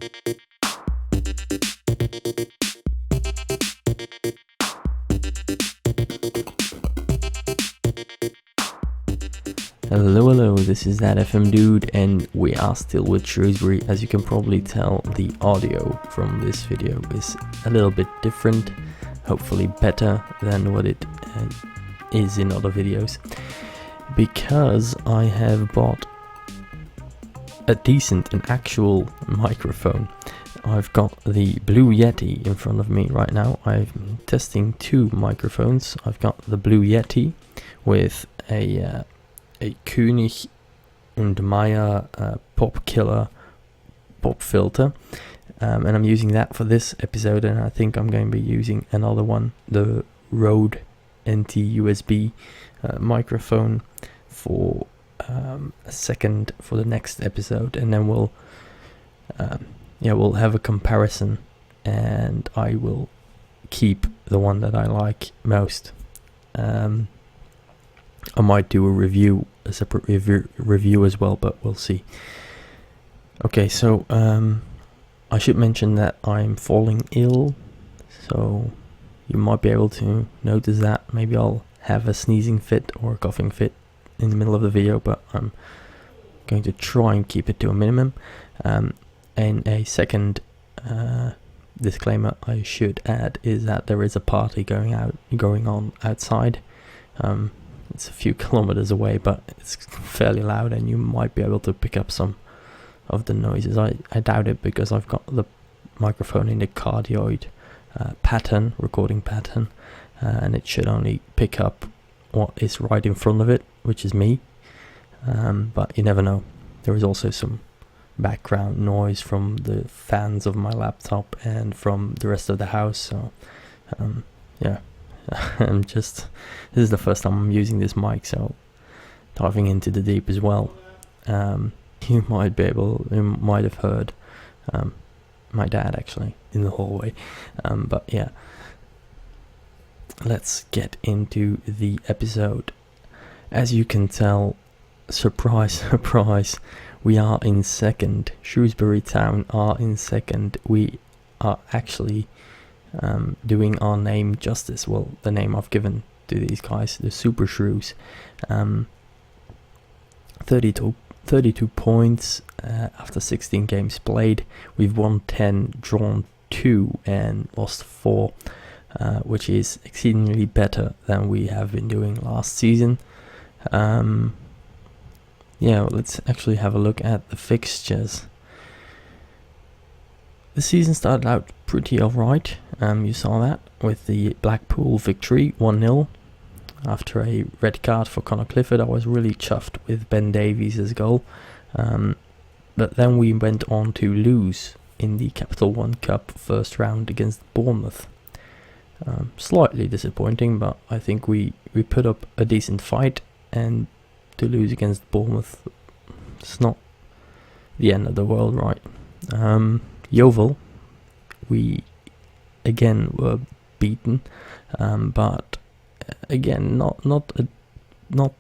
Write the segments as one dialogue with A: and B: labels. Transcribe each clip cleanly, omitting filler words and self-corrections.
A: Hello, this is ThatFMDude, and we are still with Shrewsbury. As you can probably tell, the audio from this video is a little bit different, hopefully better than what it is in other videos, because I have bought a decent and actual microphone. I've got the Blue Yeti in front of me right now. I'm testing two microphones. I've got the Blue Yeti with a König und Meyer pop killer pop filter, and I'm using that for this episode, and I think I'm going to be using another one, the Rode NT USB microphone, for a second for the next episode, and then we'll have a comparison, and I will keep the one that I like most. I might do a separate review as well, but we'll see. Okay, so I should mention that I'm falling ill, so you might be able to notice that. Maybe I'll have a sneezing fit or a coughing fit in the middle of the video, but I'm going to try and keep it to a minimum. And a second disclaimer I should add is that there is a party going on outside. It's a few kilometers away, but it's fairly loud, and you might be able to pick up some of the noises. I doubt it, because I've got the microphone in the cardioid recording pattern, and it should only pick up what is right in front of it, which is me. But you never know. There is also some background noise from the fans of my laptop and from the rest of the house, so yeah. This is the first time I'm using this mic, so diving into the deep as well. You might have heard my dad actually in the hallway, but yeah, let's get into the episode. As you can tell, surprise, surprise, we are in second. Shrewsbury Town are in second. We are actually doing our name justice. Well, the name I've given to these guys, the Super Shrews. 32 points after 16 games played. We've won 10, drawn 2, and lost 4, which is exceedingly better than we have been doing last season. Let's actually have a look at the fixtures. The season started out pretty alright. You saw that with the Blackpool victory, 1-0. After a red card for Connor Clifford, I was really chuffed with Ben Davies' goal. But then we went on to lose in the Capital One Cup first round against Bournemouth. Slightly disappointing, but I think we put up a decent fight, and to lose against Bournemouth, it's not the end of the world, right? Yeovil, we again were beaten, but again not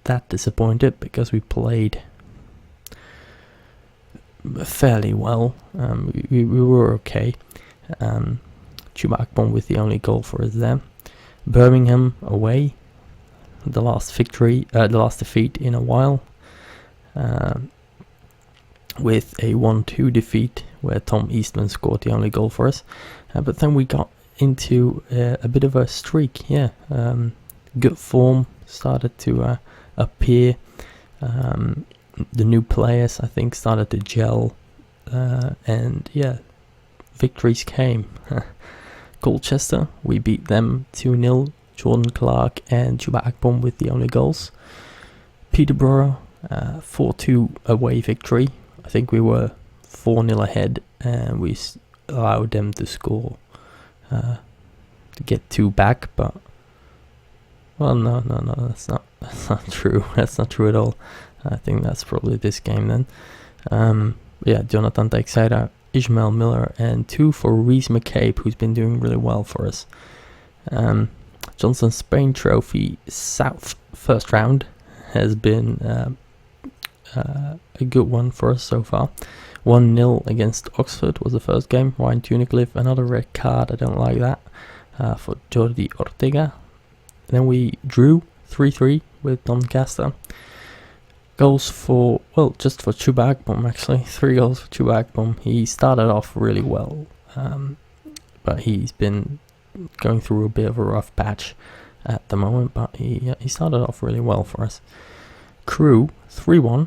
A: that disappointed, because we played fairly well. We were okay. Chuba Akpom with the only goal for us there. Birmingham away, the last defeat in a while, with a 1-2 defeat where Tom Eastman scored the only goal for us. But then we got into a bit of a streak. Good form started to appear. The new players, I think, started to gel, and victories came. Colchester, we beat them 2-0. Jordan Clark and Chuba Akpom with the only goals. Peterborough, 4-2 away victory. I think we were 4-0 ahead, and we allowed them to score to get 2 back. But no, that's not true. That's not true at all. I think that's probably this game then. Jonathan Teixeira, Ishmael Miller, and 2 for Reece McCabe, who's been doing really well for us. Johnson Spain Trophy South first round has been a good one for us so far. 1-0 against Oxford was the first game. Ryan Tunicliffe, another red card. I don't like that, for Jordi Ortega. Then we drew 3-3 with Doncaster. Goals for, well, just for Chuba Akpom actually. 3 goals for Chuba Akpom. He started off really well, but he's been going through a bit of a rough patch at the moment, but he started off really well for us. Crew 3-1.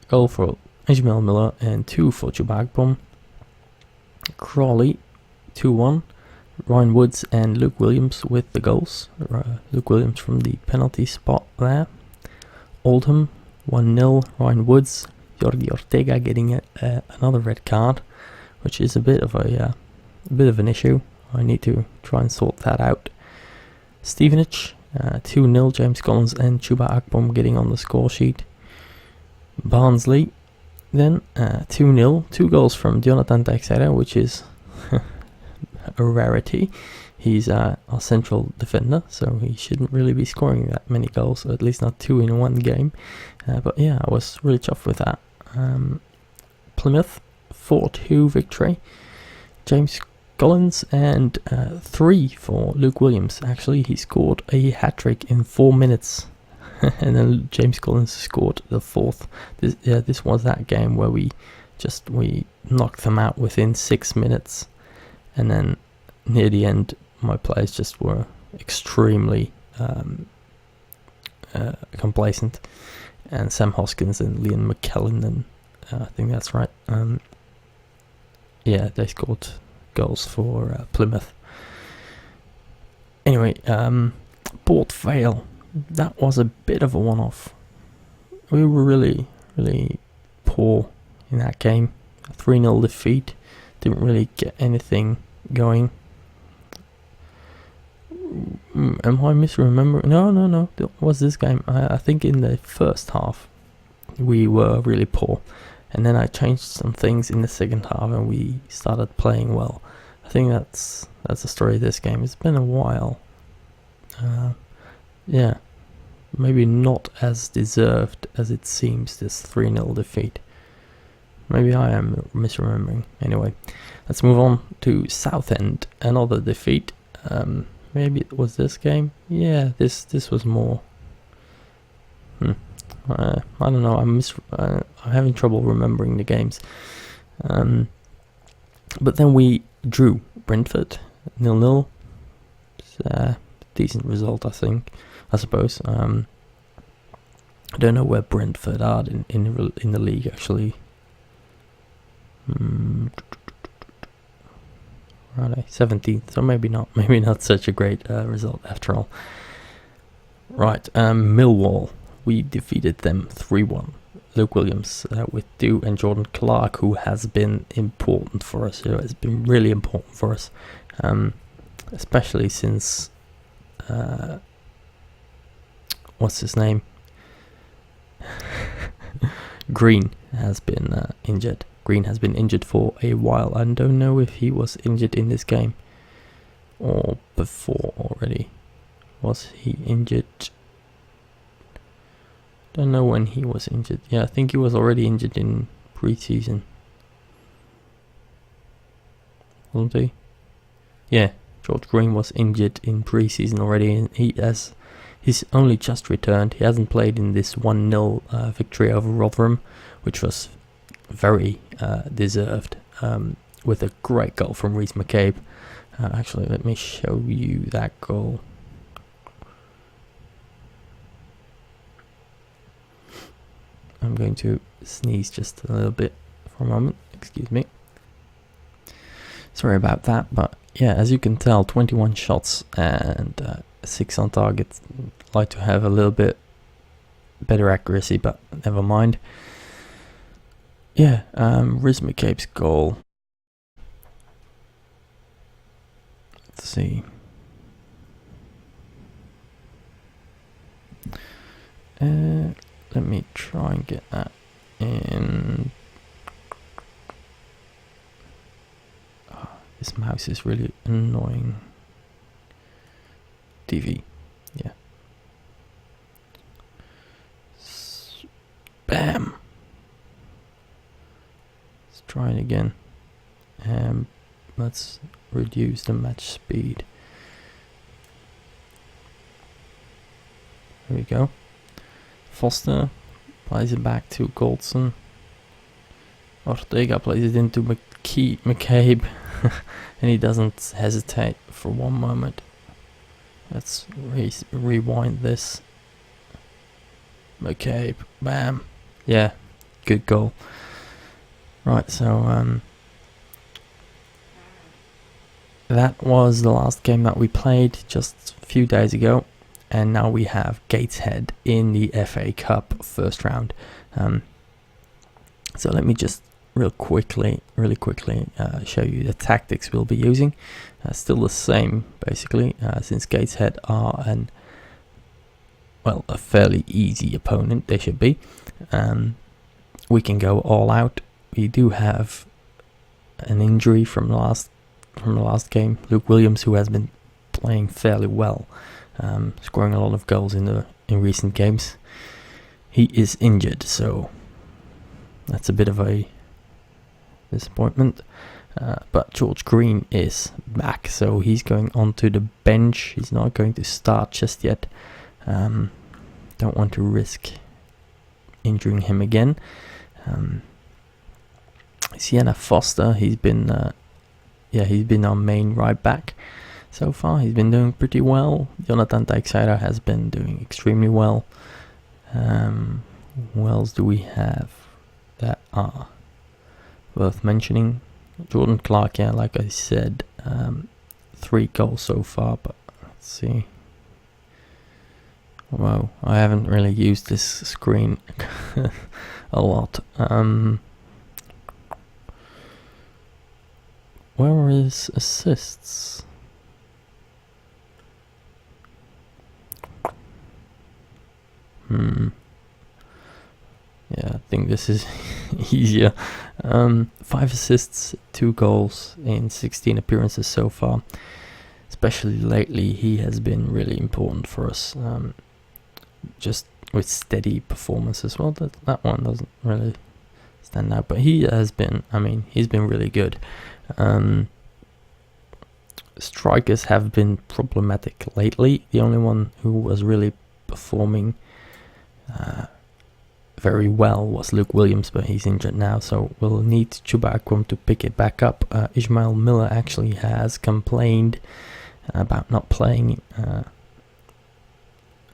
A: Goal for Ismail Miller and 2 for Chuba Akpom. Crawley 2-1. Ryan Woods and Luke Williams with the goals. Luke Williams from the penalty spot there. Oldham 1-0. Ryan Woods. Jordi Ortega getting another red card, which is a bit of an issue. I need to try and sort that out. Stevenage 2-0. James Collins and Chuba Akpom getting on the score sheet. Barnsley then 2-0. 2 goals from Jonathan Teixeira, which is a rarity. He's our central defender, so he shouldn't really be scoring that many goals, or at least not 2 in one game. But yeah, I was really chuffed with that. Plymouth 4-2 victory. James Collins and 3 for Luke Williams. Actually, he scored a hat-trick in 4 minutes. And then James Collins scored the 4th. This was that game where we knocked them out within 6 minutes. And then near the end, my players just were extremely complacent. And Sam Hoskins and Liam McKellen, and I think that's right. They scored goals for Plymouth. Anyway, Port Vale. That was a bit of a one-off. We were really, really poor in that game. A 3-0 defeat. Didn't really get anything going. Am I misremembering? No. That was this game. I think in the first half we were really poor, and then I changed some things in the second half, and we started playing well. I think that's the story of this game. It's been a while. Maybe not as deserved as it seems, this 3-0 defeat. Maybe I am misremembering. Anyway, let's move on to Southend. Another defeat. Maybe it was this game. Yeah, this was more. I don't know. I'm having trouble remembering the games. But then we drew Brentford 0-0. It's a decent result, I suppose. I don't know where Brentford are in the league actually. Right, 17th, so maybe not such a great result after all. Right, Millwall, we defeated them 3-1. Luke Williams with 2, and Jordan Clark, who has been important for us. It's been really important for us, especially since what's his name? Green has been injured. Green has been injured for a while. I don't know if he was injured in this game or before already. Was he injured? Don't know when he was injured. Yeah, I think he was already injured in pre-season. Wasn't he? Yeah, George Green was injured in pre-season already, and he's only just returned. He hasn't played in this 1-0 victory over Rotherham, which was very deserved, with a great goal from Reece McCabe. Actually, let me show you that goal. I'm going to sneeze just a little bit for a moment. Excuse me. Sorry about that, but yeah, as you can tell, 21 shots and 6 on target. Like to have a little bit better accuracy, but never mind. Yeah, Reece McCabe's goal. Let's see. Let me try and get that in. Oh, this mouse is really annoying. TV, yeah. Bam. again. Let's reduce the match speed. There we go. Foster plays it back to Goldson. Ortega plays it into McCabe. And he doesn't hesitate for one moment. Let's rewind this. McCabe, bam. Yeah, good goal. Right, so that was the last game that we played just a few days ago. And now we have Gateshead in the FA Cup first round. So let me just really quickly show you the tactics we'll be using. Still the same, basically, since Gateshead are a fairly easy opponent. They should be. We can go all out. We do have an injury from the last game. Luke Williams, who has been playing fairly well, scoring a lot of goals in recent games. He is injured, so that's a bit of a disappointment. But George Green is back, so he's going onto the bench. He's not going to start just yet. Don't want to risk injuring him again. Sienna Foster, he's been our main right back so far. He's been doing pretty well. Jonathan Teixeira has been doing extremely well. Who else do we have that are worth mentioning? Jordan Clark, yeah, like I said, 3 goals so far, but let's see. Wow, I haven't really used this screen a lot. Where are his assists? Yeah, I think this is easier. 5 assists, 2 goals in 16 appearances so far. Especially lately, he has been really important for us. Just with steady performance as well. That one doesn't really stand out, but he has been. He's been really good. Strikers have been problematic lately. The only one who was really performing very well was Luke Williams, but he's injured now, so we'll need Chuba Akram to pick it back up. Ishmael Miller actually has complained about not playing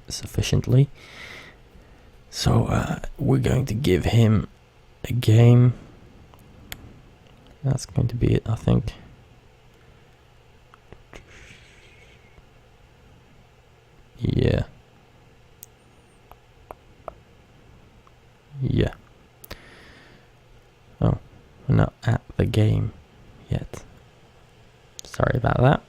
A: sufficiently, so we're going to give him a game. That's going to be it, I think. Yeah. Oh, we're not at the game yet. Sorry about that.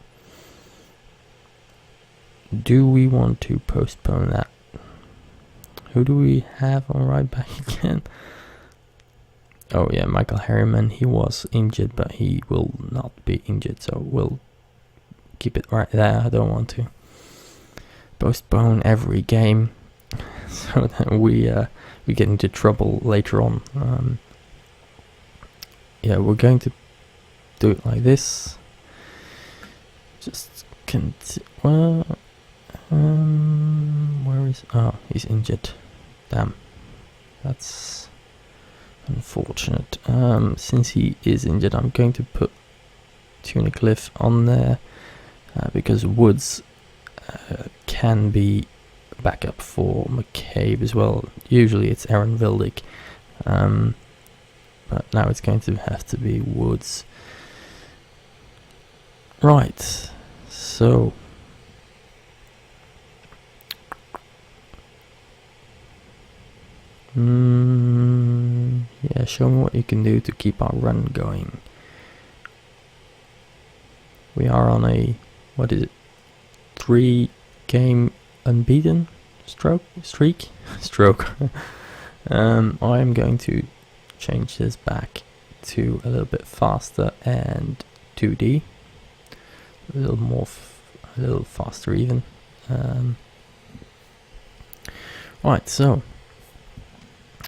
A: Do we want to postpone that? Who do we have on right back again? Oh yeah, Michael Harriman. He was injured, but he will not be injured, so we'll keep it right there. I don't want to postpone every game so that we get into trouble later on. Yeah, we're going to do it like this. Just where is? Oh, he's injured. Damn, that's unfortunate. Since he is injured, I'm going to put Tunicliffe on there because Woods can be backup for McCabe as well. Usually it's Aaron Vildick, but now it's going to have to be Woods. Right, so yeah, show me what you can do to keep our run going. We are on a, what is it, 3-game unbeaten streak. I'm going to change this back to a little bit faster and 2D, a little faster even. Right, so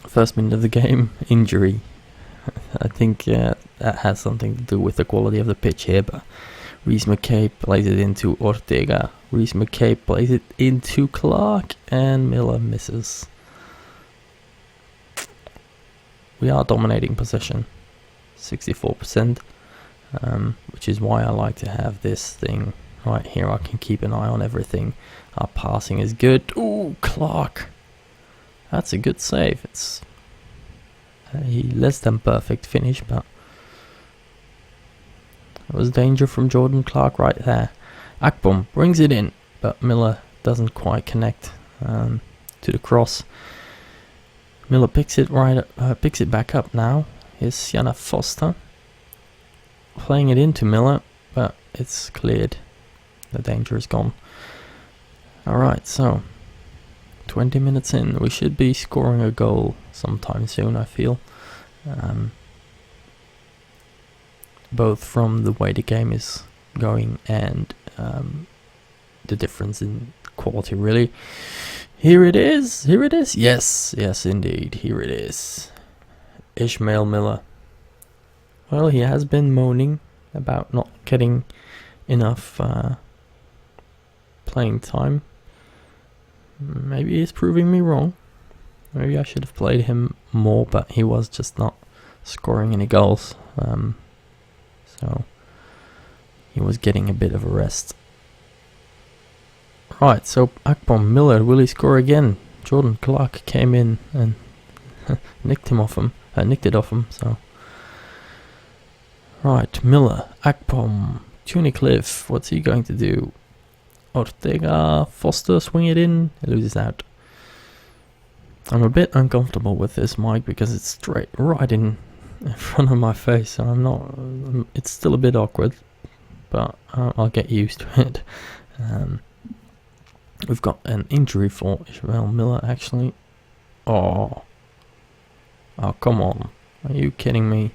A: first minute of the game, injury. I think that has something to do with the quality of the pitch here, but Reese McKay plays it into Ortega. Reese McKay plays it into Clark, and Miller misses. We are dominating possession, 64%, which is why I like to have this thing right here. I can keep an eye on everything. Our passing is good. Ooh, Clark. That's a good save. It's a less than perfect finish, but it was danger from Jordan Clark right there. Akpom brings it in, but Miller doesn't quite connect to the cross. Miller picks it back up now. Here's Sienna Foster playing it into Miller, but it's cleared. The danger is gone. Alright, so 20 minutes in, we should be scoring a goal sometime soon, I feel. Both from the way the game is going and the difference in quality, really. Here it is, yes indeed, here it is. Ishmael Miller. Well, he has been moaning about not getting enough playing time. Maybe he's proving me wrong. Maybe I should have played him more, but he was just not scoring any goals. So he was getting a bit of a rest. Right, so Akpom, Miller, will he score again? Jordan Clark came in and nicked it off him. So right, Miller, Akpom, Tunicliffe, what's he going to do? Ortega, Foster, swing it in, he loses out. I'm a bit uncomfortable with this mic because it's straight right in front of my face, so I'm not. It's still a bit awkward, but I'll get used to it. We've got an injury for Ishmael Miller, actually. Oh, come on! Are you kidding me?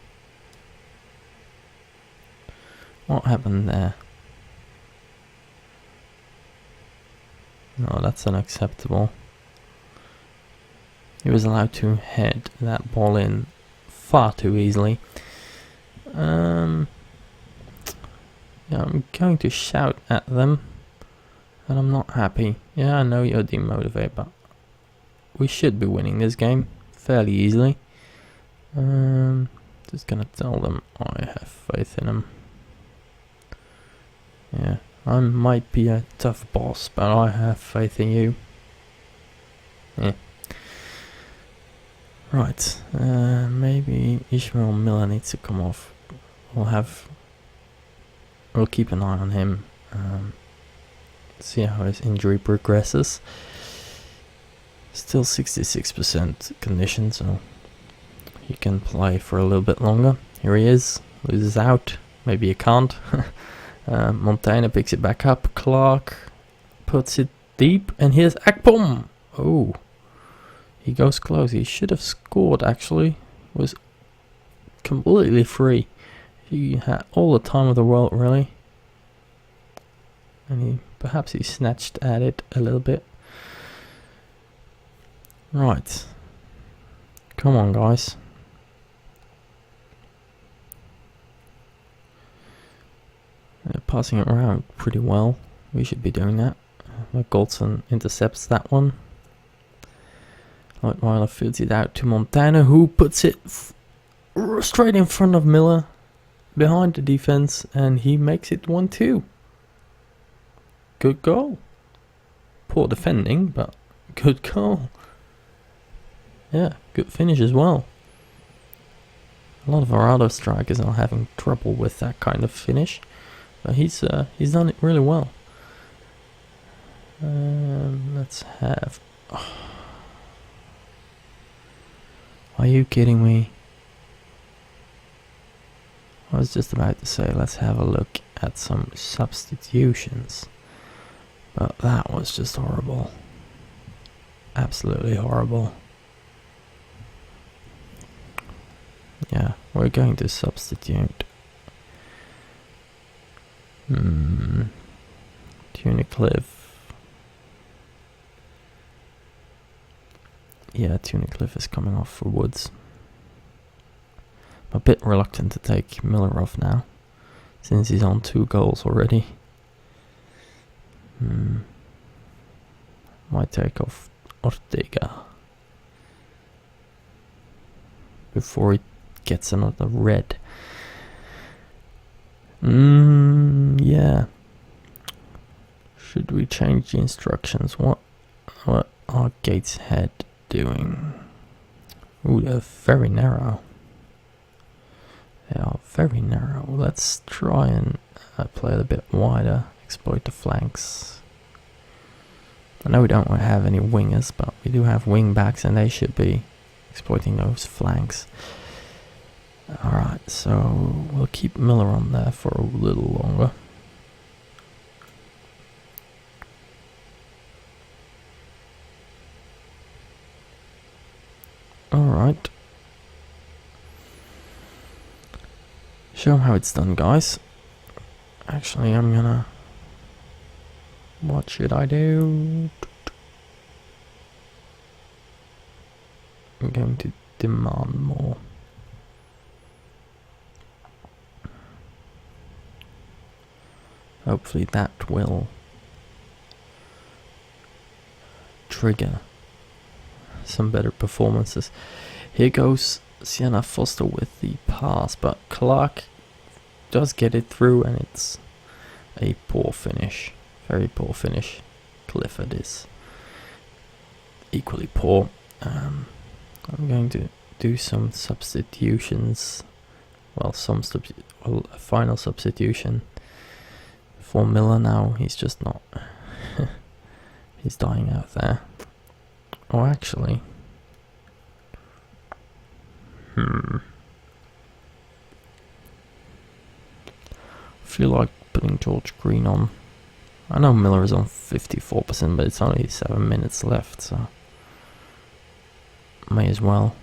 A: What happened there? No, that's unacceptable. He was allowed to head that ball in far too easily. Yeah, I'm going to shout at them, and I'm not happy. Yeah, I know you're demotivated, but we should be winning this game fairly easily. Just gonna tell them I have faith in them. Yeah, I might be a tough boss, but I have faith in you. Yeah. Right, maybe Ishmael Miller needs to come off. We'll keep an eye on him, see how his injury progresses. Still 66% condition, so he can play for a little bit longer. Here he is, loses out, maybe he can't. Montaigne picks it back up, Clark puts it deep, and here's Akpom! Oh, he goes close. He should have scored, actually. Was completely free. He had all the time of the world, really. And perhaps he snatched at it a little bit. Right. Come on, guys. They're passing it around pretty well. We should be doing that. Goldson intercepts that one. Leitweiler feeds it out to Montana, who puts it straight in front of Miller, behind the defense, and he makes it 1-2. Good goal. Poor defending, but good goal. Yeah, good finish as well. A lot of our other strikers are having trouble with that kind of finish, but he's done it really well. Let's have. Are you kidding me? I was just about to say let's have a look at some substitutions, but that was just horrible. Absolutely horrible. Yeah, we're going to substitute. Tunicliffe. Yeah, Tunicliffe is coming off for Woods. I'm a bit reluctant to take Miller off now, since he's on 2 goals already. Might take off Ortega before he gets another red. Yeah. Should we change the instructions? What are Gateshead doing? Ooh, they're very narrow. They are very narrow. Let's try and play it a bit wider, exploit the flanks. I know we don't have any wingers, but we do have wing backs, and they should be exploiting those flanks. Alright, so we'll keep Miller on there for a little longer. Alright. Show 'em how it's done, guys. Actually, I'm gonna... What should I do? I'm going to demand more. Hopefully that will trigger some better performances. Here goes Sienna Foster with the pass, but Clark does get it through, and it's a poor finish. Very poor finish. Clifford is equally poor. I'm going to do some substitutions. Well, a final substitution for Miller now. He's just not. He's dying out there. Oh, actually. I feel like putting George Green on. I know Miller is on 54%, but it's only 7 minutes left, so may as well.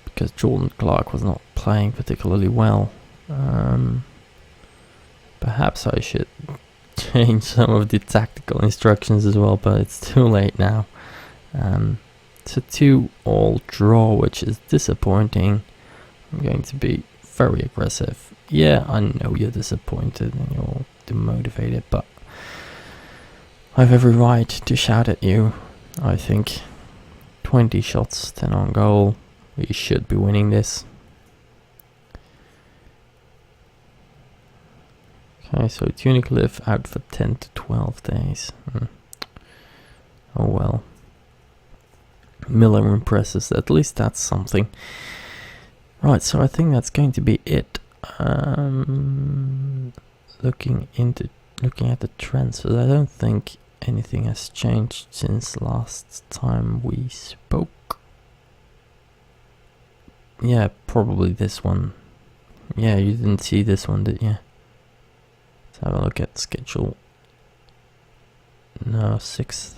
A: Because Jordan Clark was not playing particularly well. Perhaps I should change some of the tactical instructions as well, but it's too late now. It's a 2-2 draw, which is disappointing. I'm going to be very aggressive. Yeah, I know you're disappointed and you're demotivated, but I have every right to shout at you. I think 20 shots, 10 on goal. We should be winning this. Okay, so Tunicliffe out for 10 to 12 days. Oh well. Miller impresses, at least that's something. Right, so I think that's going to be it. Looking at the transfers, I don't think anything has changed since last time we spoke. Yeah, probably this one. Yeah, you didn't see this one, did you? Let's have a look at schedule. No, 6th.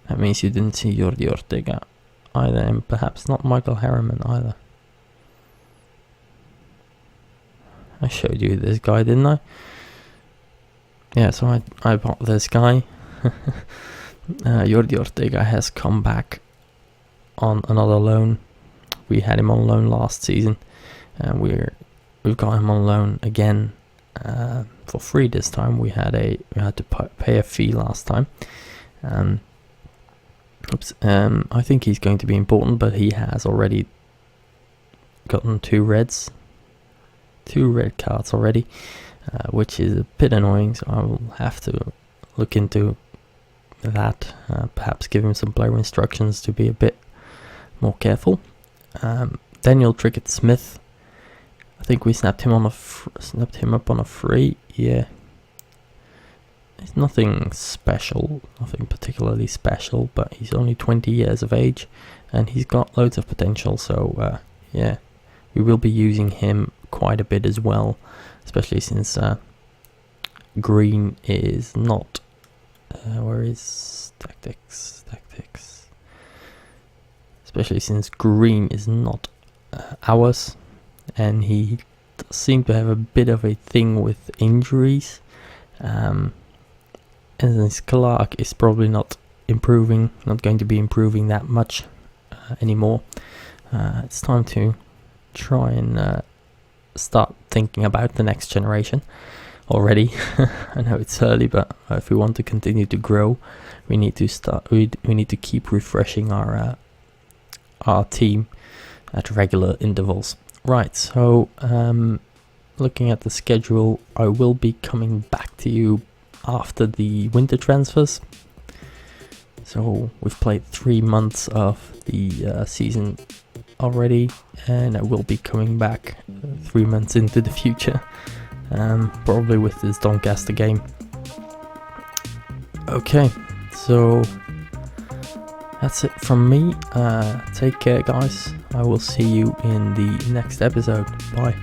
A: That means you didn't see Jordi Ortega either, and perhaps not Michael Harriman either. I showed you this guy, didn't I? Yeah, so I bought this guy. Jordi Ortega has come back on another loan. We had him on loan last season, and we've got him on loan again for free this time. We had to pay a fee last time. I think he's going to be important, but he has already gotten 2 red cards already, which is a bit annoying, so I will have to look into that, perhaps give him some player instructions to be a bit more careful. Daniel Trickett Smith, I think we snapped him up on a free. Yeah, it's nothing special, nothing particularly special, but he's only 20 years of age and he's got loads of potential, so yeah, we will be using him quite a bit as well, especially since Green is not where is tactics, especially since Green is not ours, and he seemed to have a bit of a thing with injuries, and since Clark is probably not going to be improving that much anymore. It's time to try and start thinking about the next generation already. I know it's early, but if we want to continue to grow, we need to start. We need to keep refreshing our team at regular intervals. Right. So looking at the schedule, I will be coming back to you after the winter transfers. So we've played 3 months of the season already, and I will be coming back 3 months into the future, probably with this Doncaster game. Okay, so that's it from me. Take care, guys. I will see you in the next episode. Bye.